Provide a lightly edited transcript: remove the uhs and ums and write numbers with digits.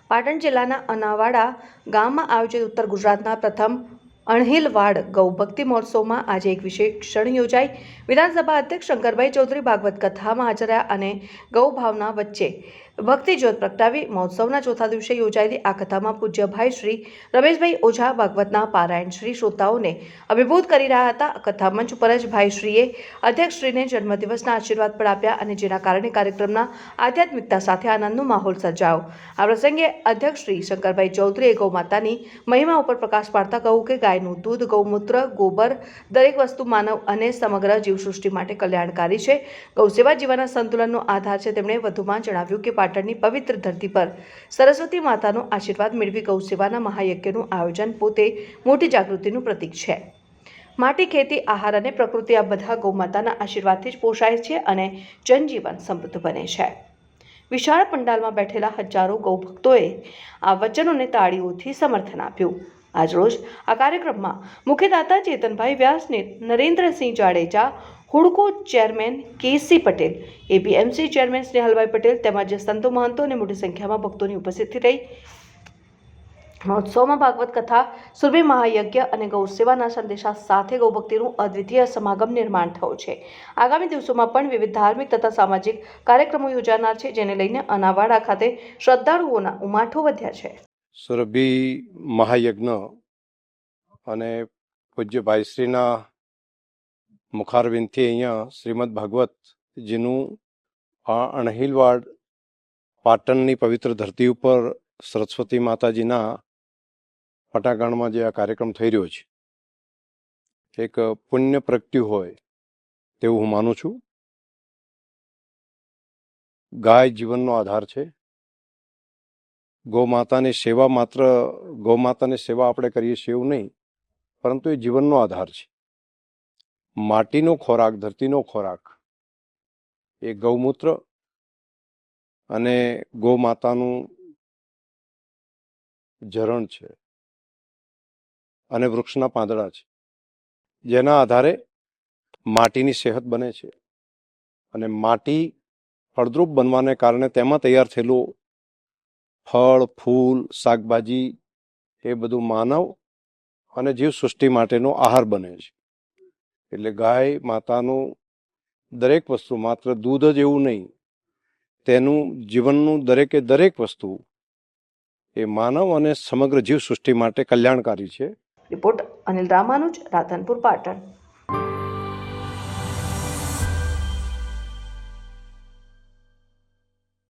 પાટણ જિલ્લાના અનાવાડા ગામમાં આયોજિત ઉત્તર ગુજરાતના પ્રથમ અણહિલવાડ ગૌભક્તિ મહોત્સવમાં આજે એક વિશેષ ક્ષણ યોજાઈ। વિધાનસભા અધ્યક્ષ શંકરભાઈ ચૌધરી ભાગવત કથામાં હાજર રહ્યા અને ગૌ ભાવના વચ્ચે ભક્તિ જ્યોત પ્રગટાવી મહોત્સવના ચોથા દિવસે યોજાયેલી આ કથામાં પૂજ્ય ભાઈ શ્રી રમેશભાઈ ઓઝા ભાગવતના પારાયણ શ્રી શ્રોતાઓને અભિભૂત કરી રહ્યા હતા। કથા મંચ ઉપર જ ભાઈ શ્રીએ અધ્યક્ષ શ્રીને જન્મદિવસના આશીર્વાદ પણ આપ્યા અને જેના કારણે કાર્યક્રમના આધ્યાત્મિકતા સાથે આનંદનો માહોલ સર્જાયો। આ પ્રસંગે અધ્યક્ષ શ્રી શંકરભાઈ ચૌધરીએ ગૌ માતાની મહિમા ઉપર પ્રકાશ પાડતા કહ્યું કે ગાયનું દૂધ, ગૌમૂત્ર, ગોબર દરેક વસ્તુ માનવ અને સમગ્ર જીવસૃષ્ટિ માટે કલ્યાણકારી છે। ગૌ સેવા જીવનના સંતુલનનો આધાર છે। તેમણે વધુમાં જણાવ્યું કે પાટણની પવિત્ર ધરતી પર સરસ્વતી માતાનો આશીર્વાદ મેળવી ગૌ સેવાના મહાયજ્ઞનું આયોજન પોતે મોટી જાગૃતિનું પ્રતીક છે। માટી, ખેતી, આહાર અને પ્રકૃતિ આ બધા ગૌમાતાના આશીર્વાદથી જ પોષાય છે અને જનજીવન સમૃદ્ધ બને છે। વિશાળ પંડાલમાં બેઠેલા હજારો ગૌભક્તોએ આ વચનોને તાળીઓથી સમર્થન આપ્યું। આજરોજ આ કાર્યક્રમમાં મુખ્યદાતા ચેતનભાઈ વ્યાસ, નરેન્દ્રસિંહ જાડેજા, હુડકો ચેરમેન કેસી પટેલ, એપીએમસી ચેરમેન સ્નેહલભાઈ પટેલ તેમજ સંતો મહંતો અને મોટી સંખ્યામાં ભક્તોની ઉપસ્થિતિ રહી। મહોત્સવમાં ભાગવત કથા, સુરભી મહાયજ્ઞ અને ગૌ સેવાના સંદેશા સાથે ગૌભક્તિનું અદ્વિતીય સમાગમ નિર્માણ થયો છે। આગામી દિવસોમાં પણ વિવિધ ધાર્મિક તથા સામાજિક કાર્યક્રમો યોજાનાર છે, જેને લઈને અનાવાડા ખાતે શ્રદ્ધાળુઓના ઉમાઠો વધ્યા છે। સુરભી મહાયજ્ઞ અને પૂજ્ય ભાઈશ્રીના મુખારવિંદથી અહીંયા શ્રીમદ ભાગવતજીનું આ અણહિલવાડ પાટણની પવિત્ર ધરતી ઉપર સરસ્વતી માતાજીના પટાંગણમાં જે આ કાર્યક્રમ થઈ રહ્યો છે, એક પુણ્ય પ્રગટ્યું હોય તેવું હું માનું છું। ગાય જીવનનો આધાર છે। ગૌ માતાની સેવા માત્ર ગૌ માતાની સેવા આપણે કરીએ છીએ એવું નહીં, પરંતુ એ જીવનનો આધાર છે। માટીનો ખોરાક, ધરતીનો ખોરાક એ ગૌમૂત્ર અને ગૌ માતાનું ઝરણ છે અને વૃક્ષના પાંદડા છે, જેના આધારે માટીની સેહત બને છે અને માટી ફળદ્રુપ બનવાને કારણે તેમાં તૈયાર થયેલું ફળ, ફૂલ, શાકભાજી એ બધું માનવ અને જીવસૃષ્ટિ માટેનો આહાર બને છે। એટલે ગાય માતાનું દરેક વસ્તુ, માત્ર દૂધ જ એવું નહીં, તેનું જીવનનું દરેકે દરેક વસ્તુ એ માનવ અને સમગ્ર જીવસૃષ્ટિ માટે કલ્યાણકારી છે। રિપોર્ટ અનિલ રામાનુજ, રાધનપુર, પાટણ।